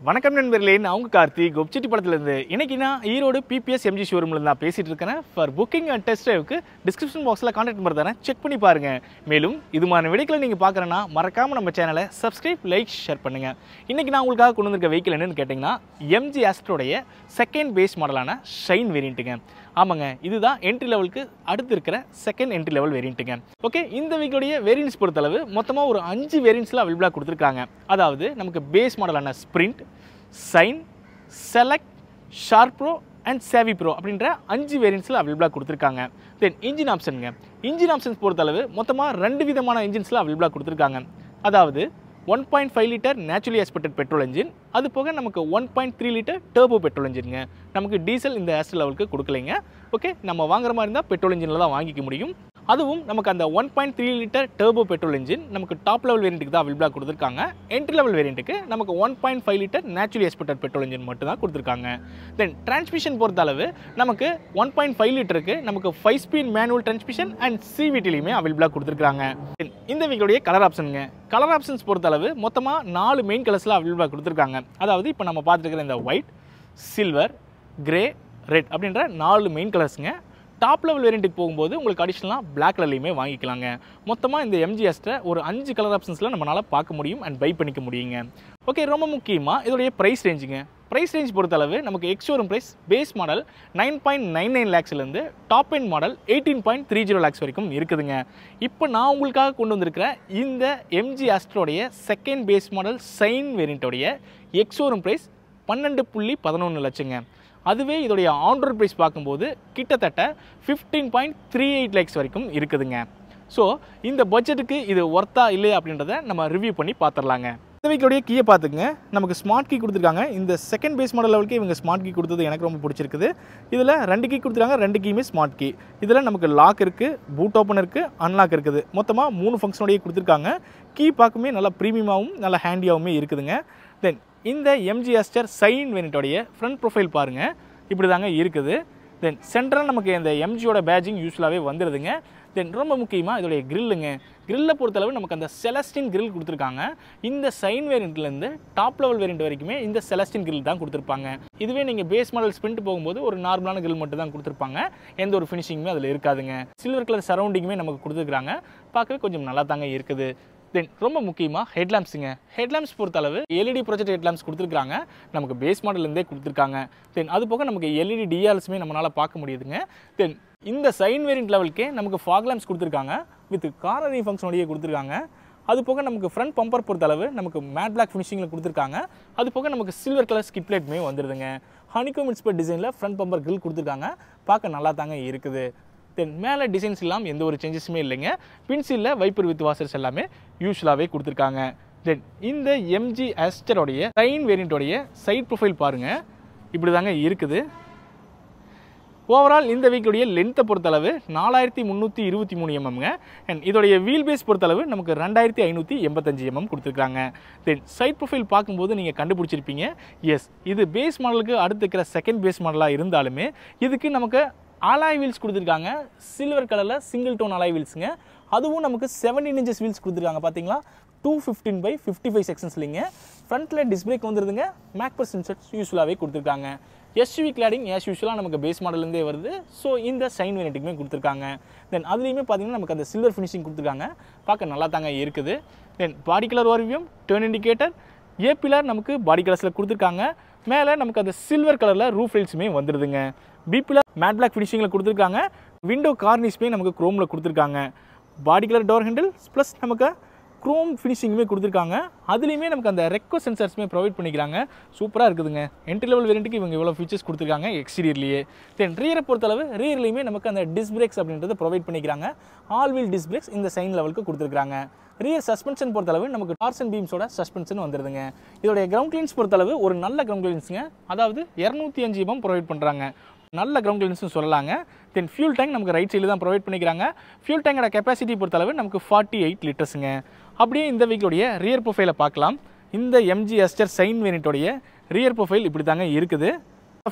வணக்கம் நண்பர்களே, நான் உங்க கார்த்திக் கோப்செட்டி படத்துலேருந்து. இன்னைக்கு நான் ஈரோடு பிபிஎஸ் எம்ஜி ஷோரூமில் தான் பேசிகிட்டு இருக்கேன். ஃபார் புக்கிங் அண்ட் டெஸ்ட் ட்ரைவுக்கு டிஸ்கிரிப்ஷன் பாக்ஸில் கான்டாக்ட் நம்பர் தரேன், செக் பண்ணி பாருங்கள். மேலும் இதுமான வீடியோக்களை நீங்கள் பார்க்குறேன்னா மறக்காமல் நம்ம சேனலை சப்ஸ்கிரைப், லைக், ஷேர் பண்ணுங்கள். இன்றைக்கி நான் உங்களுக்காக கொண்டு வந்திருக்க வெஹிக்கிள் என்னென்னு கேட்டிங்கன்னா எம்ஜி ஆஸ்ட்ரோடைய செகண்ட் பேஸ் மாடலான ஷைன் வேரியண்ட்டுங்க. ஆமாங்க, இதுதான் என்ட்ரி லெவலுக்கு அடுத்து இருக்கிற செகண்ட் என்ட்ரி லெவல் வேரியண்ட்டுங்க. ஓகே, இந்த வீக்கோடைய வேரியன்ட்ஸ் பொறுத்தளவு மொத்தமாக ஒரு 5 வேரியன்ட்ஸில் அவைலபிளாக கொடுத்துருக்காங்க. அதாவது நமக்கு பேஸ் மாடலான Sprint, Shine, Select, Sharp Pro and Savvy Pro அப்படின்ற 5 வேரியன்ட்ஸில் அவைலபிளாக கொடுத்துருக்காங்க. தென் இன்ஜின் ஆப்ஷனுங்க. இன்ஜின் ஆப்ஷன்ஸ் பொறுத்தளவு மொத்தமாக 2 விதமான இன்ஜின்ஸில் அவைலபிளாக கொடுத்துருக்காங்க. அதாவது 1.5 litre naturally aspirated petrol engine, அது போக நமக்கு 1.3 லிட்டர் டர்போ பெட்ரோல் இன்ஜினுங்க. நமக்கு டீசல் இந்த ஆஸ்ட்ரோ லெவலுக்கு கொடுக்கலைங்க. ஓகே, நம்ம வாங்குற மாதிரி இருந்தால் பெட்ரோல் இன்ஜினில் தான் வாங்கிக்க முடியும். அதுவும் நமக்கு அந்த 1.3 லிட்டர் டர்போ பெட்ரோல் இன்ஜின் நமக்கு டாப் லெவல் வேரியண்ட்டுக்கு தான் அவைலபிளாக கொடுத்துருக்காங்க. என்ட்ரி லெவல் வேரியண்ட்டுக்கு நமக்கு 1.5 litre naturally aspirated petrol engine மட்டும் தான் கொடுத்துருக்காங்க. தென் டிரான்ஸ்மிஷன் பொறுத்த அளவு நமக்கு 1.5 லிட்டருக்கு நமக்கு 5 ஸ்பீட் மேனுவல் டிரான்ஸ்மிஷன் அண்ட் சிவிடிலையுமே அவைலபிளாக கொடுத்துருக்காங்க. இந்த வீக்கோடைய கலர் ஆப்ஷனுங்க. கலர் ஆப்ஷன்ஸ் பொறுத்தளவு மொத்தமாக 4 மெயின் கலர்ஸில் அவைலபிளாக கொடுத்துருக்காங்க. அதாவது இப்போ நம்ம பார்த்துருக்கிற இந்த ஒயிட், சில்வர், கிரே, ரெட் அப்படின்ற 4 மெயின் கலர்ஸுங்க. டாப் லெவல் வேரியண்ட்டுக்கு போகும்போது உங்களுக்கு அடிஷ்னலாக பிளாக் கலர்லையுமே வாங்கிக்கலாங்க. மொத்தமாக இந்த எம்ஜி ஆஸ்ட்ரை ஒரு 5 கலர் ஆப்ஷன்ஸில் நம்மளால் பார்க்க முடியும் அண்ட் பை பண்ணிக்க முடியுங்க. ஓகே, ரொம்ப முக்கியமாக இதோடைய ப்ரைஸ் ரேஞ்சுங்க. ப்ரைஸ் ரேஞ்ச் பொறுத்தளவு நமக்கு எக்ஸ்ஷோரூம் ப்ரைஸ் பேஸ் மாடல் 9.99 லேக்ஸ்லேருந்து டாப் எண்ட் மாடல் 18.30 லேக்ஸ் வரைக்கும் இருக்குதுங்க. இப்போ நான் உங்களுக்காக கொண்டு வந்திருக்கிற இந்த எம்ஜி ஆஸ்ட்ரோடைய செகண்ட் பேஸ் மாடல் சைன் வேரியண்ட்டோடைய எக்ஸ்ஷோரூம் ப்ரைஸ் 12.11 லட்சங்க. அதுவே இதோடைய ஆன் ரோட் ப்ரைஸ் பார்க்கும்போது கிட்டத்தட்ட 15.38 லேக்ஸ் வரைக்கும் இருக்குதுங்க. ஸோ இந்த பட்ஜெட்டுக்கு இது ஒர்த்தா இல்லையா அப்படின்றத நம்ம ரிவ்யூ பண்ணி பார்த்துடலாங்க. இந்த வீக்கோடைய கீயை பார்த்துக்குங்க. நமக்கு ஸ்மார்ட் கீ கொடுத்துருக்காங்க. இந்த செகண்ட் பேஸ் மாடல் லெவலுக்கு இவங்க ஸ்மார்ட் கீ கொடுத்தது எனக்கு ரொம்ப பிடிச்சிருக்குது. இதில் 2 கீ கொடுத்துருக்காங்க, 2 கீயுமே ஸ்மார்ட் கீ. இதில் நமக்கு லாக் இருக்குது, பூட் ஓப்பன் இருக்குது, அன்லாக் இருக்குது. மொத்தமாக 3 ஃபங்க்ஷனோடையே கொடுத்துருக்காங்க. கீ பார்க்குமே நல்லா ப்ரீமியமாகவும் நல்லா ஹேண்டியாகவுமே இருக்குதுங்க. தென் இந்த எம்ஜி ஆஸ்டர் சைன் வேரியண்ட்டோடைய ஃப்ரண்ட் ப்ரொஃபைல் பாருங்கள், இப்படி தாங்க இருக்குது. தென் சென்ட்ரல் நமக்கு இந்த எம்ஜியோட பேஜிங் யூஸ்ஃபுல்லாகவே வந்துடுதுங்க. தென் ரொம்ப முக்கியமாக இதோடைய கிரில்லுங்க. கிரில்லை பொறுத்தளவு நமக்கு அந்த செலஸ்டின் கிரில் கொடுத்துருக்காங்க. இந்த சைன் வேரியண்ட்லேருந்து டாப் லெவல் வேரியண்ட் வரைக்குமே இந்த செலஸ்டின் கிரில் தான் கொடுத்துருப்பாங்க. இதுவே நீங்கள் பேஸ் மாடல் ஸ்பிரிண்ட் போகும்போது ஒரு நார்மலான கிரில் மட்டும் தான் கொடுத்துருப்பாங்க. எந்த ஒரு ஃபினிஷிங்குமே அதில் இருக்காதுங்க. சில்வர் கலர் சரௌண்டிங்குமே நமக்கு கொடுத்துருக்காங்க. பார்க்கவே கொஞ்சம் நல்லா தாங்க இருக்குது. தென் ரொம்ப முக்கியமாக ஹெட்லாம்ப்ஸுங்க. ஹெட்லாம்ப்ஸ் பொறுத்தளவு எல்இடி ப்ரொஜெக்ட் ஹெட்லாம்ப்ஸ் கொடுத்துருக்காங்க. நமக்கு பேஸ் மாடல்லேருந்தே கொடுத்துருக்காங்க. தென் அது போக நமக்கு எல்இடி டிஆர்எல்ஸுமே நம்மளால் பார்க்க முடியுதுங்க. தென் இந்த சைன் வேரியண்ட் லெவலுக்கே நமக்கு ஃபாக் லேம்ப்ஸ் கொடுத்துருக்காங்க. வித் கார்னரிங் ஃபங்க்ஷனோடையே கொடுத்துருக்காங்க. அது போக நமக்கு ஃப்ரண்ட் பம்பர் பொறுத்தளவு நமக்கு மேட் பிளாக் ஃபினிஷிங்கில் கொடுத்துருக்காங்க. அது போக நமக்கு சில்வர் கலர் ஸ்கிட் பிளேட்டுமே வந்துடுதுங்க. ஹனிகோம் இன்ஸ்பெக்ட் டிசைனில் ஃப்ரண்ட் பம்பர் கிரில் கொடுத்துருக்காங்க. பார்க்க நல்லா தாங்க இருக்குது. தென் மேலே டிசைன்ஸ் இல்லாமல் எந்த ஒரு சேஞ்சஸுமே இல்லைங்க. பின்சிலில் வைப்பர் வித் வாசர்ஸ் எல்லாமே யூஸ்வலாகவே கொடுத்துருக்காங்க. தென் இந்த எம்ஜி ஆஸ்டரோடைய சைன் வேரியண்ட்டோடைய சைட் ப்ரொஃபைல் பாருங்கள், இப்படி தாங்க இருக்குது. ஓவரால் இந்த வீக்குடைய லென்த்தை பொறுத்தளவு 4323 mm. அண்ட் இதோடைய வீல் பேஸ் பொறுத்தளவு நமக்கு 2585 mm கொடுத்துருக்காங்க. தென் சைட் ப்ரொஃபைல் பார்க்கும்போது நீங்கள் கண்டுபிடிச்சிருப்பீங்க, எஸ் இது பேஸ் மாடலுக்கு அடுத்து இருக்கிற செகண்ட் பேஸ் மாடலாக இருந்தாலுமே இதுக்கு நமக்கு அலாய் வீல்ஸ் கொடுத்துருக்காங்க. சில்வர் கலரில் சிங்கிள் டோன் அலாய் வீல்ஸுங்க. அதுவும் நமக்கு 17 inches வீல்ஸ் கொடுத்துருக்காங்க. பார்த்தீங்களா, 215/55 செக்ஷன்ஸ்லிங்க. ஃப்ரண்ட்டில் டிஸ்க் பிரேக் வந்துடுதுங்க. மேக்பர் சென்சர்ஸ் யூஸ்ஃபுல்லாகவே கொடுத்துருக்காங்க. எஸ்யூவி கிளாடிங் ஆஸ் யூஸ்வலாக நமக்கு பேஸ் மாடல்லேருந்தே வருது. ஸோ இந்த சைன் வேரியண்ட்டுக்குமே கொடுத்துருக்காங்க. தென் அதுலேயுமே பார்த்தீங்கன்னா நமக்கு அந்த சில்வர் ஃபினிஷிங் கொடுத்துருக்காங்க. பார்க்க நல்லா தாங்க இருக்குது. Then body colour overview, turn indicator, A pillar நமக்கு பாடி கலர்ஸில் கொடுத்துருக்காங்க. மேலே நமக்கு அந்த சில்வர் கலரில் ரூஃப் ரைல்ஸுமே வந்துடுதுங்க. பி பில்லர் மேட் பிளாக் ஃபினிஷிங்கில் கொடுத்துருக்காங்க. விண்டோ கார்னிஷ்மே நமக்கு குரோமில் கொடுத்துருக்காங்க. Body colour door handle plus நமக்கு குரோம் ஃபினிஷிங்குமே கொடுத்துருக்காங்க. அதுலேயுமே நமக்கு அந்த ரெக்கோ சென்சர்ஸுமே ப்ரொவைட் பண்ணிக்கிறாங்க. சூப்பராக இருக்குதுங்க. என்ட்ரி லெவல் வேரியண்ட்டுக்கு இவங்க இவ்வளோ ஃபீச்சர்ஸ் கொடுத்துருக்காங்க எக்ஸ்டீரியர்லேயே. தென் ரியரை பொறுத்தளவு ரியர்லேயுமே நமக்கு அந்த டிஸ்க் பிரேக்ஸ் அப்படின்றத ப்ரொவைட் பண்ணிக்கிறாங்க. ஆல் வீல் டிஸ்க் பிரேக்ஸ் இந்த சைன் லெவலுக்கு கொடுத்துருக்காங்க. ரியர் சஸ்பென்ஷன் பொறுத்தளவு நமக்கு டார்ஸ் அண்ட் பீம்ஸோட சஸ்பென்ஷன் வந்துடுதுங்க. இதோடைய கிரவுண்ட் கிளியன்ஸ் பொறுத்தளவு ஒரு நல்ல கிரவுண்ட் கிளியன்ஸுங்க. அதாவது 205 mm ப்ரொவைட் பண்ணுறாங்க. நல்ல கிரவுண்ட் கிளியன்ஸும் சொல்லலாங்க. தென் ஃபியூல் டேங்க் நமக்கு ரைட் சைடில் தான் ப்ரொவைட் பண்ணிக்கிறாங்க. ஃபியூல் டேங்கோட கெப்பாசிட்டி பொறுத்தளவு நமக்கு 48 லிட்டர்ஸுங்க. அப்படியே இந்த வீக்கோடைய ரியர் ப்ரொஃபைலை பார்க்கலாம். இந்த எம்ஜி ஆஸ்டர் சைன் வேரியண்ட்டோடைய ரியர் ப்ரொஃபைல் இப்படி தாங்க இருக்குது.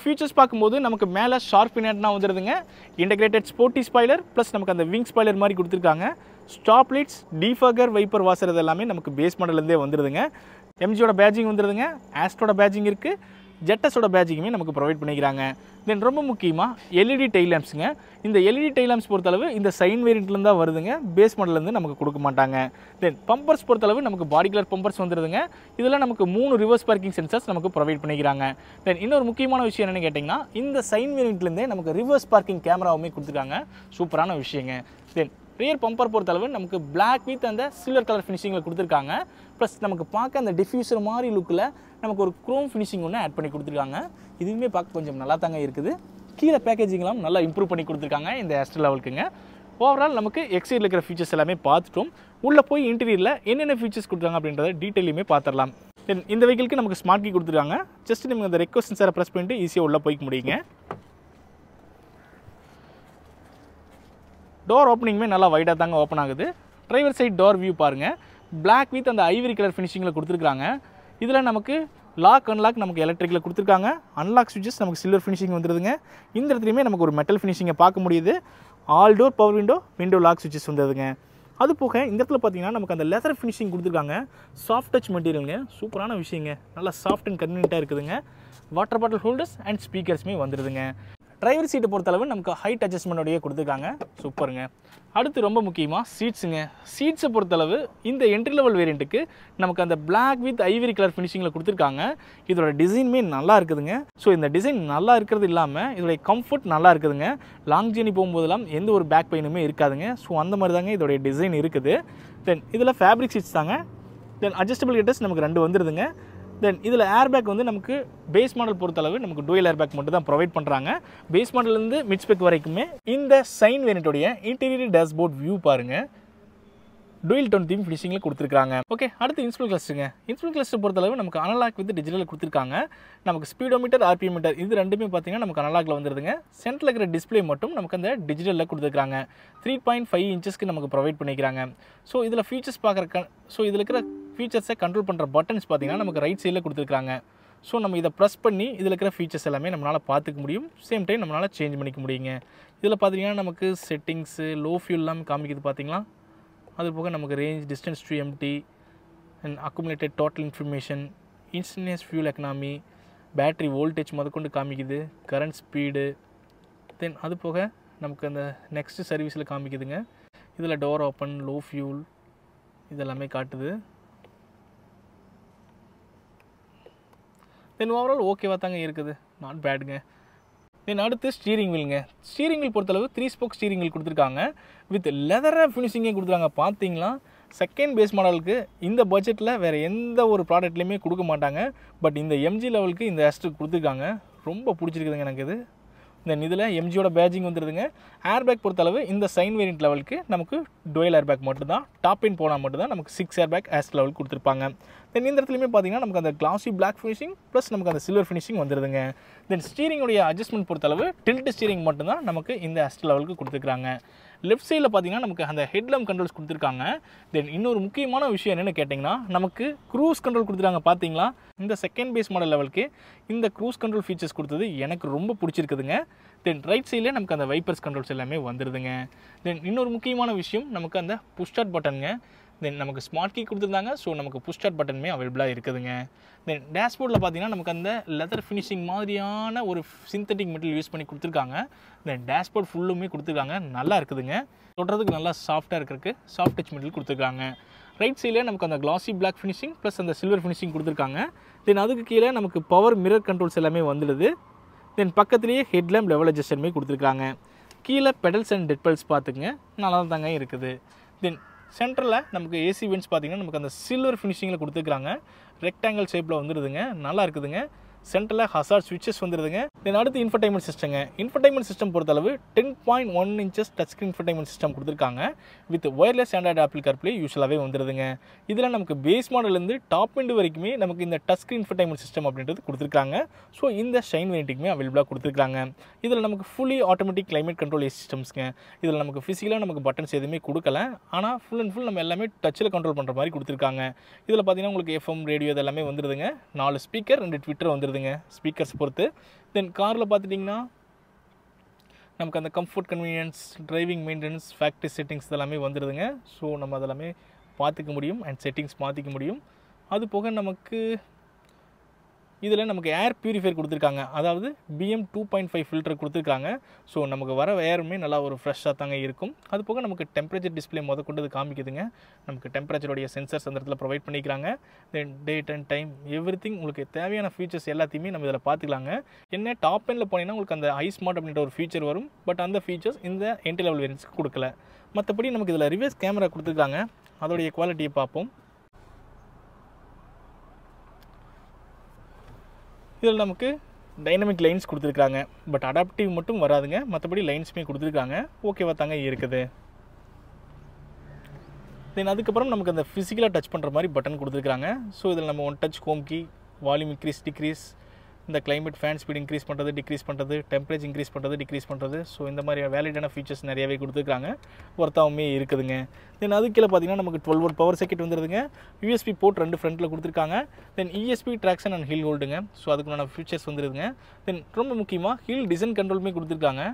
ஃபீச்சர்ஸ் பார்க்கும்போது நமக்கு மேலே ஷார்ப் பினாட்னா வந்துடுதுங்க. இன்டெகிரேட்டட் ஸ்போர்ட்டி ஸ்பாய்லர் ப்ளஸ் நமக்கு அந்த விங் ஸ்பாய்லர் மாதிரி கொடுத்துருக்காங்க. Stop lights, defogger, wiper washer எல்லாமே நமக்கு பேஸ் மாடல்லேருந்தே வந்துடுதுங்க. எம்ஜியோட பேட்ஜிங் வந்துடுதுங்க, ஆஸ்ட்ரோட பேட்ஜிங் இருக்குது, ஜெட்டஸோட பேட்ஜிங்குமே நமக்கு ப்ரொவைட் பண்ணிக்கிறாங்க. தென் ரொம்ப முக்கியமாக எல்இடி டெய்ல் லேம்ப்ஸுங்க. இந்த எல்இடி டெய்ல் லேம்ப்ஸ் பொறுத்தளவு இந்த சைன் வேரியண்ட்லேருந்து தான் வருதுங்க, பேஸ் மாடல்லேருந்து நமக்கு கொடுக்க மாட்டாங்க. தென் பம்பர்ஸ் பொறுத்தளவு நமக்கு பாடி கலர் பம்பர்ஸ் வந்துடுதுங்க. இதில் நமக்கு 3 ரிவர்ஸ் பார்க்கிங் சென்சர்ஸ் நமக்கு ப்ரொவைட் பண்ணிக்கிறாங்க. தென் இன்னொரு முக்கியமான விஷயம் என்னென்னு கேட்டிங்கன்னா, இந்த சைன் வேரியண்ட்லேருந்தே நமக்கு ரிவர்ஸ் பார்க்கிங் கேமராவுமே கொடுத்துருக்காங்க. சூப்பரான விஷயங்க. தென் ரியர் பம்பர் பொறுத்தளவு நமக்கு பிளாக் வித் அந்த சில்வர் கலர் ஃபினிஷிங்கில் கொடுத்துருக்காங்க. ப்ளஸ் நமக்கு பார்க்க அந்த டிஃப்யூசர் மாதிரி லுக்கில் நமக்கு ஒரு குரோம் ஃபினிஷிங் ஒன்று ஆட் பண்ணி கொடுத்துருக்காங்க. இதுவுமே பார்க்க கொஞ்சம் நல்லா தாங்க இருக்குது. கீழே பேக்கேஜிங்லாம் நல்லா இம்ப்ரூவ் பண்ணி கொடுத்துருக்காங்க இந்த ஆஸ்ட்ரல் லெவலுக்குங்க. ஓவரால் நமக்கு எக்ஸ்டீரியரில் இருக்கிற ஃபீச்சர்ஸ் எல்லாமே பார்த்துட்டோம். உள்ளே போய் இன்டீரியரில் என்னென்ன ஃபீச்சர்ஸ் கொடுத்துருக்காங்க அப்படின்றத டீட்டெயிலுமே பார்த்துடலாம். தென் இந்த வெஹிக்கிளுக்கு நமக்கு ஸ்மார்ட் கீ கொடுத்துருக்காங்க. ஜஸ்ட் நீங்கள் அந்த ரெக்வஸ்ட் சென்சாரை ப்ரெஸ் பண்ணிட்டு ஈஸியாக உள்ளே போய்க்க முடியுங்க. டோர் ஓப்பனிங்குமே நல்லா வைடாக தாங்க ஓப்பன் ஆகுது. டிரைவர் சைட் டோர் வியூ பாருங்கள், பிளாக் வித் அந்த ஐவரி கலர் ஃபினிஷிங்கில் கொடுத்துருக்காங்க. இதில் நமக்கு லாக் அன்லாக் நமக்கு எலக்ட்ரிக்கில் கொடுத்துருக்காங்க. அன்லாக் ஸ்விட்சஸ் நமக்கு சில்வர் ஃபினிஷிங் வந்துடுதுங்க. இந்த இடத்துலையுமே நமக்கு ஒரு மெட்டல் ஃபினிஷிங்கை பார்க்க முடியுது. All door power window lock ஸ்விட்சஸ் வந்துடுதுங்க. அது போக இந்த இடத்துல பார்த்தீங்கன்னா நமக்கு அந்த லெதர் ஃபினிஷிங் கொடுத்துருக்காங்க. சாஃப்ட் டச் மெட்டீரியலுங்க, சூப்பரான விஷயங்க. நல்லா சாஃப்ட் அண்ட் கன்வீனியண்ட்டாக இருக்குதுங்க. வாட்டர் பாட்டில் ஹோல்டர்ஸ் அண்ட் ஸ்பீக்கர்ஸுமே வந்துடுதுங்க. டிரைவர் சீட்டை பொறுத்தளவு நமக்கு ஹைட் அட்ஜஸ்ட்மெண்ட்டோடையே கொடுத்துருக்காங்க. சூப்பருங்க. அடுத்து ரொம்ப முக்கியமாக சீட்ஸுங்க. சீட்ஸை பொறுத்தளவு இந்த என்ட்ரி லெவல் வேரியண்ட்டுக்கு நமக்கு அந்த பிளாக் வித் ஐவரி கலர் ஃபினிஷிங்கில் கொடுத்துருக்காங்க. இதோட டிசைனுமே நல்லா இருக்குதுங்க. ஸோ இந்த டிசைன் நல்லா இருக்கிறது இல்லாமல் இதோடைய கம்ஃபர்ட் நல்லா இருக்குதுங்க. லாங் ஜேர்னி போகும்போதெல்லாம் எந்த ஒரு பேக் பெயினுமே இருக்காதுங்க. ஸோ அந்த மாதிரி தாங்க இதோடைய டிசைன் இருக்குது. தென் இதில் ஃபேப்ரிக் சீட்ஸ் தாங்க. தென் அட்ஜஸ்டபிள் ஹெட்டர்ஸ் நமக்கு 2 வந்துடுதுங்க. தென் இதில் ஏர்பேக் வந்து நமக்கு பேஸ் மாடல் பொறுத்தளவு நமக்கு டூயல் ஏர்பேக் மட்டும் தான் ப்ரொவைட் பண்ணுறாங்க. பேஸ் மாடல்லேருந்து மிட் ஸ்பெக் வரைக்குமே இந்த சைன் வேரியண்ட்டோடைய இன்டீரியர் டேஷ்போர்ட் வியூ பாருங்கள், டூயல் டோன் தீம் ஃபினிஷிங்கில் கொடுத்துருக்காங்க. ஓகே, அடுத்து இன்ஸ்ட்ருமென்ட் கிளஸ்டருங்க. இன்ஸ்ட்ருமென்ட் கிளஸ்டர் பொறுத்தளவு நமக்கு அனலாக் வித் டிஜிட்டல் கொடுத்துருக்காங்க. நமக்கு ஸ்பீடோமீட்டர், ஆர்பிஎம் மீட்டர் இது ரெண்டுமே பார்த்தீங்கன்னா நமக்கு அனலாக்ல வந்துடுதுங்க. சென்டரில் இருக்கிற டிஸ்பிளே மட்டும் நமக்கு அந்த டிஜிட்டலில் கொடுத்துருக்காங்க. 3.5 இன்ச்சஸ்க்கு நமக்கு ப்ரொவைட் பண்ணிக்கிறாங்க. ஸோ இதில் ஃபீச்சர்ஸ் இதில் இருக்கிற ஃபீச்சர்ஸை கண்ட்ரோல் பண்ணுற பட்டன்ஸ் பார்த்தீங்கன்னா நமக்கு ரைட் சைடில் கொடுத்துருக்காங்க. ஸோ நம்ம இதை ப்ரெஸ் பண்ணி இதில் இருக்கிற ஃபீச்சர்ஸ் எல்லாமே நம்மளால் பார்த்துக்க முடியும். சேம் டைம் நம்மளால் சேஞ்ச் பண்ணிக்க முடியுங்க. இதில் பார்த்தீங்கன்னா நமக்கு செட்டிங்ஸு, லோ ஃபியூல் எல்லாம் காமிக்குது பார்த்தீங்களா. அது போக நமக்கு range, distance to empty and accumulated total information, instantaneous fuel economy, battery voltage முதற்கொண்டு காமிக்குது, கரண்ட் ஸ்பீடு. தென் அது போக நமக்கு அந்த நெக்ஸ்ட் சர்வீஸில் காமிக்குதுங்க. இதில் டோர் ஓப்பன், லோ ஃபியூல் இதெல்லாமே காட்டுது. தென் ஓவரால் ஓகேவா தாங்க இருக்குது, நாட் பேடுங்க. தென் அடுத்து ஸ்டீரிங் வீலுங்க. ஸ்டீரிங் வீல் பொறுத்தளவு 3 ஸ்போக் ஸ்டீரிங் வீல் கொடுத்துருக்காங்க. வித் லெதர் ஃபினிஷிங்கே கொடுத்துருக்காங்க. பார்த்தீங்களா, செகண்ட் பேஸ் மாடலுக்கு இந்த பட்ஜெட்டில் வேறு எந்த ஒரு ப்ராடக்ட்லேயுமே கொடுக்க மாட்டாங்க. பட் இந்த எம்ஜி லெவலுக்கு இந்த ஆஸ்ட்ரு கொடுத்துருக்காங்க. ரொம்ப பிடிச்சிருக்குதுங்க எனக்கு இது. தென் இதில் எம்ஜியோட பேட்ஜிங் வந்துடுதுங்க. ஏர்பேக் பொறுத்தளவு இந்த சைன் வேரியண்ட் லெவலுக்கு நமக்கு டூயல் ஏர்பேக் மட்டும் தான், டாப் இன் போனால் மட்டும் தான் நமக்கு 6 ஏர்பேக் ஆஸ்ட் லெவலுக்கு கொடுத்துருப்பாங்க. தென் இந்த இடத்துலையுமே பார்த்தீங்கன்னா நமக்கு அந்த கிளாசி பிளாக் ஃபினிஷிங் ப்ளஸ் நமக்கு அந்த சில்வர் ஃபினிஷிங் வந்துடுதுங்க. தென் ஸ்டீரிங்குடைய அட்ஜஸ்ட்மெண்ட் பொறுத்தளவு டில்ட் ஸ்டீரிங் மட்டும் தான் நமக்கு இந்த ஆஸ்ட் லெவலுக்கு கொடுத்துருக்காங்க. லெஃப்ட் சைடில் பார்த்தீங்கன்னா நமக்கு அந்த ஹெட்லாம் கண்ட்ரோல்ஸ் கொடுத்துருக்காங்க. தென் இன்னொரு முக்கியமான விஷயம் என்னென்னு கேட்டிங்கன்னா, நமக்கு க்ரூஸ் கண்ட்ரோல் கொடுத்துருக்காங்க. பார்த்தீங்களா, இந்த செகண்ட் பேஸ் மாடல் லெவலுக்கு இந்த க்ரூஸ் கண்ட்ரோல் ஃபீச்சர்ஸ் கொடுத்தது எனக்கு ரொம்ப பிடிச்சிருக்குதுங்க. தென் ரைட் சைடில் நமக்கு அந்த வைப்பர்ஸ் கண்ட்ரோல்ஸ் எல்லாமே வந்துடுதுங்க. தென் இன்னொரு முக்கியமான விஷயம் நமக்கு அந்த புஷ் ஸ்டார்ட் பட்டனுங்க. தென் நமக்கு ஸ்மார்ட் கீ கொடுத்துருந்தாங்க. ஸோ நமக்கு புஷ் ஸ்டார்ட் பட்டனுமே அவைலபிளாக இருக்குதுங்க. தென் டேஷ்போர்டில் பார்த்தீங்கன்னா நமக்கு அந்த லெதர் ஃபினிஷிங் மாதிரியான ஒரு சிந்தட்டிக் மெட்டீரியல் யூஸ் பண்ணி கொடுத்துருக்காங்க. தென் டேஷ்போர்ட் ஃபுல்லுமே கொடுத்துருக்காங்க, நல்லா இருக்குதுங்க. தொடுறதுக்கு நல்லா சாஃப்டாக இருக்கிறதுக்கு சாஃப்ட் டச் மெட்டீரியல் கொடுத்துருக்காங்க. ரைட் சைடில் நமக்கு அந்த கிளாசி பிளாக் ஃபினிஷிங் ப்ளஸ் அந்த சில்வர் ஃபினிஷிங் கொடுத்துருக்காங்க. தென் அதுக்கு கீழே நமக்கு பவர் மிரர் கண்ட்ரோல்ஸ் எல்லாமே வந்துடுது. தென் பக்கத்துலேயே ஹெட்லேம்ப் லெவல் அட்ஜஸ்டருமே கொடுத்துருக்காங்க. கீழே பெடல்ஸ் அண்ட் டெட் பெடல்ஸ் பார்த்துக்குங்க, நல்லா தாங்க இருக்குது. தென் சென்டரில் நமக்கு ஏசி வென்ட்ஸ் பார்த்தீங்கன்னா நமக்கு அந்த சில்வர் ஃபினிஷிங்கில் கொடுத்துருக்காங்க. ரெக்டாங்கிள் ஷேப்பில் வந்துடுதுங்க, நல்லா இருக்குதுங்க. சென்டரில் ஹசார்ட் ஸ்விட்சஸ் வந்துடுதுங்க. தென் அடுத்து இன்ஃபர்டைன்மெண்ட் சிஸ்டங்க. இன்ஃபர்டைன்மெண்ட் சிஸ்டம் பொறுத்தளவு 10.1 inches touch screen infotainment system கொடுத்துருக்காங்க. With wireless Android Apple CarPlay யூஸ்வலாகவே வந்துடுதுங்க. இதில் நமக்கு பேஸ் மாடலேருந்து டாப் எண்டு வரைக்குமே நமக்கு இந்த டச் ஸ்க்ரீன் இன்ஃபர்டைன்மெண்ட் சிஸ்டம் அப்படின்றது கொடுத்துருக்காங்க. ஸோ இந்த ஷைன் வேரியண்ட்டுக்குமே அவைலபிளாக கொடுத்துருக்காங்க. இதில் நமக்கு fully automatic climate control AC சிஸ்டம்ஸ்ங்க. இதில் நமக்கு ஃபிசிக்கலாக நமக்கு பட்டன்ஸ் எதுவுமே கொடுக்கல, ஆனால் ஃபுல் அண்ட் ஃபுல் நம்ம எல்லாமே டச்சில் கண்ட்ரோல் பண்ணுற மாதிரி கொடுத்துருக்காங்க. இதில் பார்த்தீங்கன்னா உங்களுக்கு எஃப்எம் ரேடியோ இது எல்லாமே வந்துடுதுங்க. 4 ஸ்பீக்கர் 2 ட்விட்டர் வந்துடுதுங்க ஸ்பீக்கர்ஸ் பொறுத்து. தென் காரில் பார்த்துட்டிங்கன்னா நமக்கு அந்த comfort, convenience, driving maintenance, factory settings இதெல்லாமே வந்துடுதுங்க. ஸோ நம்ம அதெல்லாமே பார்த்துக்க முடியும் அண்ட் செட்டிங்ஸ் மாற்றிக்க முடியும். அது போக நமக்கு இதில் நமக்கு ஏர் பியூரிஃபையர் கொடுத்துருக்காங்க. அதாவது BM 2.5 ஃபில்டர் கொடுத்துருக்காங்க. ஸோ நமக்கு வர ஏருமே நல்லா ஒரு ஃப்ரெஷ்ஷாக தாங்க இருக்கும். அது போக நமக்கு டெம்பரேச்சர் டிஸ்பிளே கொண்டு காமிக்குதுங்க. நமக்கு டெம்பரேச்சருடைய சென்சர்ஸ் அந்த இடத்துல ப்ரொவைட் பண்ணிக்கிறாங்க. தென் டேட் அண்ட் டைம் எவ்ரிதிங் உங்களுக்கு தேவையான ஃபீச்சர்ஸ் எல்லாத்தையுமே நம்ம இதில் பார்த்துக்கலாங்க. என்ன டாப் எண்டில் போனீங்கன்னா உங்களுக்கு அந்த iSmart அப்படின்ற ஒரு ஃபீச்சர் வரும். பட் அந்த ஃபீச்சர்ஸ் இந்த என்ட்ரி லெவல் வேரியன்ட்ஸ்க்கு கொடுக்கல. மற்றபடி நமக்கு இதில் ரிவர்ஸ் கேமரா கொடுத்துருக்காங்க. அதோடைய குவாலிட்டியை பார்ப்போம். இதில் நமக்கு டைனமிக் லைன்ஸ் கொடுத்துருக்காங்க. பட் அடாப்டிவ் மட்டும் வராதுங்க. மற்றபடி லைன்ஸுமே கொடுத்துருக்காங்க. ஓகேவா தாங்க இருக்குது. தென் அதுக்கப்புறம் நமக்கு அந்த ஃபிசிக்கலாக டச் பண்ணுற மாதிரி பட்டன் கொடுத்துருக்காங்க. ஸோ இதில் நம்ம 1 touch home key, volume increase decrease, இந்த கிளைமேட் ஃபேன் ஸ்பீட் இன்க்ரீஸ் பண்ணுறது, டிக்ரீஸ் பண்ணுறது, டெம்பரேச்சர் இன்க்ரீஸ் பண்ணுறது, டிக்ரீஸ் பண்ணுறது. ஸோ இந்த மாதிரி வேலிடான ஃபீச்சர்ஸ் நிறையவே கொடுத்துருக்காங்க. ஒர்த்தாகவுமே இருக்குதுங்க. தென் அது கீழே பார்த்தீங்கன்னா நமக்கு 12 வோல்ட் பவர் சர்க்யூட் வந்துடுதுங்க. USB போர்ட் 2 ஃப்ரண்ட்டில் கொடுத்துருக்காங்க. Then ESP traction and hill ஹோல்டுங்க. ஸோ அதுக்குண்டான ஃபீச்சர்ஸ் வந்துடுதுங்க. தென் ரொம்ப முக்கியமாக ஹில் டிசைன் கண்ட்ரோலுமே கொடுத்துருக்காங்க.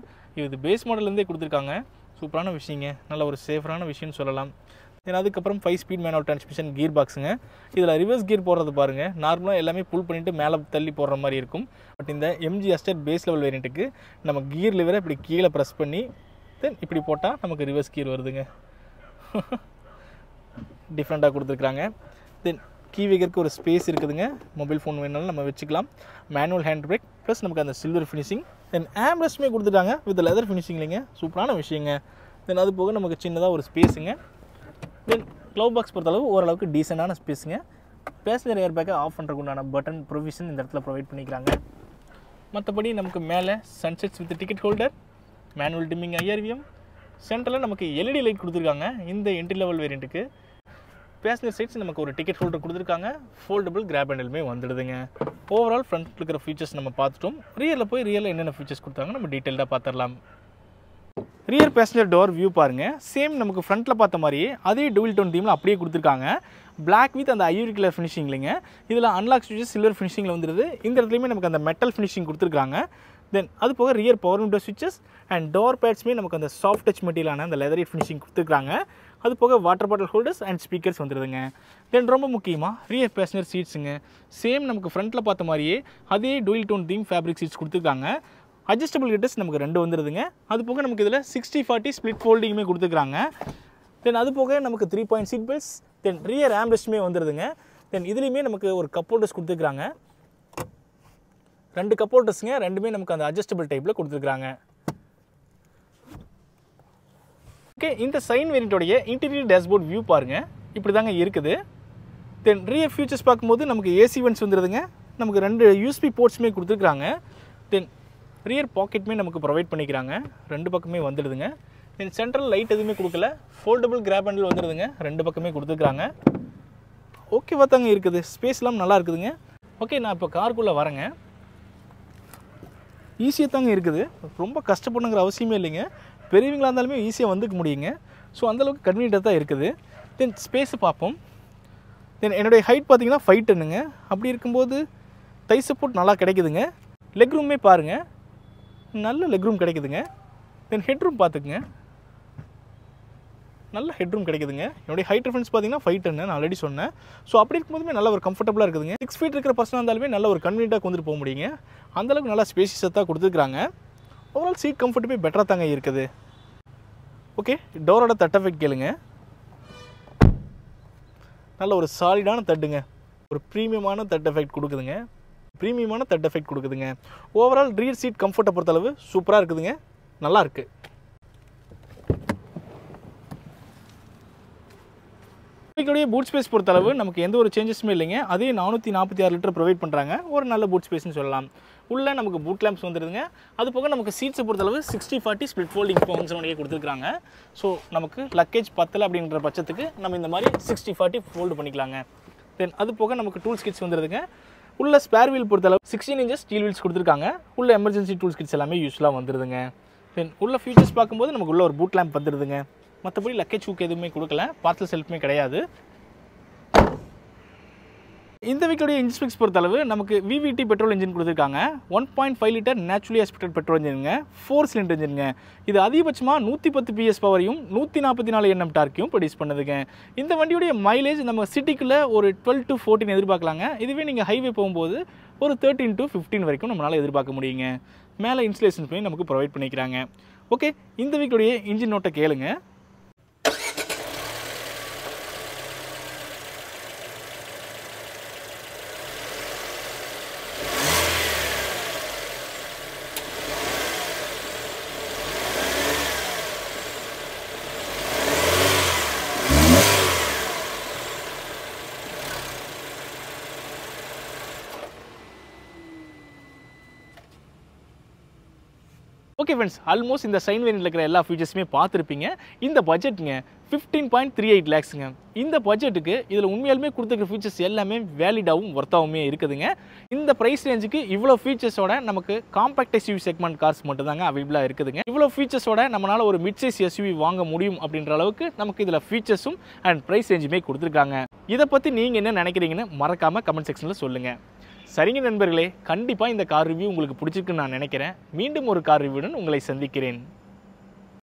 இது பேஸ் மாடல்லேருந்தே கொடுத்துருக்காங்க. சூப்பரான விஷயங்க. நல்ல ஒரு சேஃபரான விஷயம்னு சொல்லலாம். தென் அதுக்கப்புறம் 5 ஸ்பீட் மேனுவல் டிரான்ஸ்மிஷன் கியர் பாக்ஸுங்க. இதில் ரிவர்ஸ் கியர் போடுறது பாருங்கள். நார்மலாக எல்லாமே புல் பண்ணிவிட்டு மேலே தள்ளி போடுற மாதிரி இருக்கும். பட் இந்த MG Aster பேஸ் லெவல் வேரியண்ட்டுக்கு நம்ம கியர் லிவரை இப்படி கீழே ப்ரெஸ் பண்ணி தென் இப்படி போட்டால் நமக்கு ரிவர்ஸ் கியர் வருதுங்க. டிஃப்ரெண்ட்டாக கொடுத்துருக்குறாங்க. தென் கீ வைக்கிறதுக்கு ஒரு ஸ்பேஸ் இருக்குதுங்க. மொபைல் ஃபோன் வேணாலும் நம்ம வச்சுக்கலாம். மேனுவல் ஹேண்ட் பிரேக் ப்ளஸ் நமக்கு அந்த சில்வர் ஃபினிஷிங். தென் ஆம்ரெஸ்ட்டுமே கொடுத்துட்டாங்க வித் லெதர் ஃபினிஷிங் இல்லைங்க. சூப்பரான விஷயங்க. தென் அது போக நமக்கு சின்னதாக ஒரு ஸ்பேஸுங்க. தென் க்ளவ் பாக்ஸ் பொறுத்தளவு ஓரளவுக்கு டீசெண்டான ஸ்பேஸுங்க. பேசஞ்சர் ஏர் பேக்கை ஆஃப் பண்ணுறதுக்குண்டான பட்டன் ப்ரொவிஷன் இந்த இடத்துல ப்ரொவைட் பண்ணிக்கிறாங்க. மற்றபடி நமக்கு மேலே sunshades with ticket holder, manual dimming IRVM, சென்டரில் நமக்கு LED லைட் கொடுத்துருக்காங்க இந்த என்ட்ரி லெவல் வேரியண்ட்டுக்கு. பேசஞ்சர் சைட்ஸ் நமக்கு ஒரு டிக்கெட் ஹோல்டர் கொடுத்துருக்காங்க. ஃபோல்டபுள் கிராப் ஹேண்டிலுமே வந்துடுதுங்க. ஓவரால் ஃப்ரண்ட்டில் இருக்கிற ஃபீச்சர்ஸ் நம்ம பார்த்துட்டோம். ரியலில் என்னென்ன ஃபீச்சர்ஸ் கொடுத்தாங்க நம்ம டீட்டெயில்டாக பார்த்துடலாம். ரியர் பேசஞ்சர் டோர் வியூ பாருங்கள். சேம் நமக்கு ஃப்ரண்ட்டில் பார்த்த மாதிரியே அதே டூவல் டோன் தீமில் அப்படியே கொடுத்துருக்காங்க. பிளாக் வித் அந்த ஐவரி கலர் ஃபினிஷிங் இல்லைங்க. இதில் அன்லாக் ஸ்விட்சஸ் சில்வர் ஃபினிஷிங்கில் வந்துடுது. இந்த இடத்துலையுமே நமக்கு அந்த மெட்டல் ஃபினிஷிங் கொடுத்துருக்காங்க. தென் அது போக ரியர் பவர் விண்டோ ஸ்விட்சஸ் அண்ட் டோர் பேட்ஸ்மே நமக்கு அந்த சாஃப்ட் டச் மெட்டீரியலான அந்த லெதரி ஃபினிஷிங் கொடுத்துருக்காங்க. அது போக water bottle holders and speakers வந்துடுதுங்க. தென் ரொம்ப முக்கியமாக ரியர் பேசஞ்சர் சீட்ஸுங்க. சேம் நமக்கு ஃப்ரண்ட்டில் பார்த்த மாதிரியே அதே dual tone theme fabric seats கொடுத்துருக்காங்க. அட்ஜஸ்டபிள் ஹிட்டர்ஸ் நமக்கு 2 வந்துடுதுங்க. அது போக நமக்கு இதில் 60/40 ஸ்ப்ளிட் ஃபோல்டிங்குமே கொடுத்துருக்காங்க. தென் அது போக நமக்கு 3 point seat belts, then rear ஆம்ரெஸ்ட்டுமே வந்துடுதுங்க. தென் இதுலேயுமே நமக்கு ஒரு கப் ஹோல்டர்ஸ் கொடுத்துருக்காங்க. 2 கப் ஹோல்டர்ஸுங்க. ரெண்டுமே நமக்கு அந்த அட்ஜஸ்டபிள் டைப்பில் கொடுத்துருக்காங்க. ஓகே, இந்த சைன் வேரியண்ட்டோடைய இன்டீரியர் டேஷ்போர்ட் வியூ பாருங்கள். இப்படி தாங்க இருக்குது. தென் ரியர் ஃபியூச்சர்ஸ் பார்க்கும்போது நமக்கு AC வென்ட்ஸ் வந்துடுதுங்க. நமக்கு 2 USB போர்ட்ஸுமே கொடுத்துருக்காங்க. தென் ரியர் பாக்கெட்டுமே நமக்கு ப்ரொவைட் பண்ணிக்கிறாங்க. 2 பக்கமே வந்துடுதுங்க. தென் சென்ட்ரல் லைட் எதுவுமே கொடுக்கல. Foldable graph handle வந்துடுதுங்க. 2 பக்கமே கொடுத்துருக்காங்க. ஓகேவா தாங்க இருக்குது. ஸ்பேஸ்லாம் நல்லா இருக்குதுங்க. ஓகே, நான் இப்போ காருக்குள்ளே வரேங்க. ஈஸியாக தாங்க இருக்குது. ரொம்ப கஷ்டப்படணுங்கிற அவசியமே இல்லைங்க. பெரியவங்களாக இருந்தாலுமே ஈஸியாக வந்துக்க முடியுங்க. ஸோ அந்தளவுக்கு கன்வீனியன்ட்டாக தான் இருக்குது. தென் ஸ்பேஸை பார்ப்போம். தென் என்னுடைய ஹைட் பார்த்தீங்கன்னா 5'10"ங்க. அப்படி இருக்கும்போது தை சப்போர்ட் நல்லா கிடைக்குதுங்க. லெக் ரூமே பாருங்கள், நல்ல லெக் ரூம் கிடைக்குதுங்க. தென் ஹெட்ரூம் பார்த்துக்குங்க, நல்ல ஹெட்ரூம் கிடைக்குதுங்க. என்னுடைய ஹைட் ரெஃபரன்ஸ் பார்த்தீங்கன்னா 5'10" நான் ஆல்ரெடி சொன்னேன். ஸோ அப்படி இருக்கும்போதுமே நல்ல ஒரு கம்ஃபர்டபுளாக இருக்குதுங்க. 6 ஃபீட் இருக்கிற பர்சனாக இருந்தாலுமே நல்ல ஒரு கன்வீனியன்ட்டாக கொண்டுட்டு போக முடியுங்க. அந்தளவுக்கு நல்லா ஸ்பேசியஸாக தான் கொடுத்துருக்காங்க. ஓவரால் சீட் கம்ஃபர்ட்டுமே பெட்டராக தாங்க இருக்குது. ஓகே, டோரோட தட் எஃபெக்ட் கேளுங்க. நல்ல ஒரு சாலிடான தட்டுங்க. ஒரு ப்ரீமியமான தட் எஃபெக்ட் கொடுக்குதுங்க. ஓவரால் ரியர் சீட் கம்ஃபர்ட்டை பொறுத்தளவு சூப்பராக இருக்குதுங்க. நல்லா இருக்குது. பைக்குடைய பூட் ஸ்பேஸ் பொறுத்தளவு நமக்கு எந்த ஒரு சேஞ்சஸுமே இல்லைங்க. அதே 446 லிட்டர் ப்ரொவைட் பண்ணுறாங்க. ஒரு நல்ல பூட் ஸ்பேஸ்னு சொல்லலாம். உள்ளே நமக்கு பூட் லேம்ப்ஸ் வந்துடுதுங்க. அது போக நமக்கு சீட்ஸை பொறுத்தளவு 60/40 ஸ்ப்ளிட் ஃபோல்டிங் ஃபங்க்ஷனோடையே கொடுத்துருக்காங்க. ஸோ நமக்கு லக்கேஜ் பத்தலை அப்படின்ற பட்சத்துக்கு நம்ம இந்த மாதிரி 60/40 ஃபோல்டு பண்ணிக்கலாங்க. தென் அது போக நமக்கு டூல்ஸ் கிட்ஸ் வந்துடுதுங்க. உள்ள ஸ்பேர் வீல் பொறுத்தளவு 16 inches ஸ்டீல் வீல்ஸ் கொடுத்துருக்காங்க. உள்ள எமர்ஜென்சி டூல்ஸ் கிட்ஸ் எல்லாமே யூஸ்ஃபுல்லாக வந்துடுதுங்க. தென் உள்ள ஃபீச்சர்ஸ் பார்க்கும்போது நமக்கு உள்ள ஒரு பூட் லேம்ப் வந்துடுதுங்க. மற்றபடி லக்கேஜ் ஹூக் எதுவுமே கொடுக்கல. பார்சல் செல்ஃப்மே கிடையாது. இந்த வீக்கோடைய இன்ஜின் ஸ்பெக்ஸ் பொறுத்தளவு நமக்கு VVT பெட்ரோல் இன்ஜின் கொடுத்துருக்காங்க. 1.5 லிட்டர் நேச்சுரலி ஆஸ்பிரேட்டட் பெட்ரோல் இன்ஜினுங்க, 4 சிலிண்டர் இன்ஜினுங்க. இது அதிகபட்சமாக 110 PS பவரையும் 144 Nm டார்க்கையும் ப்ரொடியூஸ் பண்ணுதுங்க. இந்த வண்டியுடைய மைலேஜ் நம்ம சிட்டிக்குள்ளே ஒரு 12 to 14 எதிர்பார்க்கலாங்க. இதுவே நீங்கள் ஹைவே போகும்போது ஒரு 13 to 15 வரைக்கும் நம்மளால் எதிர்பார்க்க முடியுங்க. மேலே இன்சுலேஷன் பண்ணி நமக்கு ப்ரொவைட் பண்ணிக்கிறாங்க. ஓகே, இந்த வீக்கோடைய இன்ஜின் நோட்டை கேளுங்க. ஓகே ஃப்ரெண்ட்ஸ், ஆல்மோஸ்ட் இந்த சைன் வேரியன்ட்ல இருக்கிற எல்லா ஃபீச்சர்ஸுமே பார்த்துருப்பீங்க. இந்த பட்ஜெட்டுங்க 15.38 lakhsங்க. இந்த பட்ஜெட்டுக்கு இதில் உண்மையாலுமே கொடுத்துருக்க ஃபீச்சர்ஸ் எல்லாமே வேலிடாகவும் ஒர்த்தாகவுமே இருக்குதுங்க. இந்த ப்ரைஸ் ரேஞ்சுக்கு இவ்வளோ ஃபீச்சர்ஸோட நமக்கு காம்பேக்ட் SUV செக்மெண்ட் கார்ஸ் மட்டும் தாங்க அவைலபிளாக இருக்குதுங்க. இவ்வளோ ஃபீச்சர்ஸோட நம்மளால் ஒரு மிட் சைஸ் SUV வாங்க முடியும் அப்படின்ற அளவுக்கு நமக்கு இதில் ஃபீச்சர்ஸும் அண்ட் ப்ரைஸ் ரேஞ்சுமே கொடுத்துருக்காங்க. இதை பற்றி நீங்கள் என்ன நினைக்கிறீங்கன்னு மறக்காமல் கமெண்ட் செக்ஷனில் சொல்லுங்கள். சரிங்க நண்பர்களே, கண்டிப்பாக இந்த கார் ரிவ்யூ உங்களுக்கு பிடிச்சிருக்குன்னு நான் நினைக்கிறேன். மீண்டும் ஒரு கார் ரிவ்யூடன் உங்களை சந்திக்கிறேன்.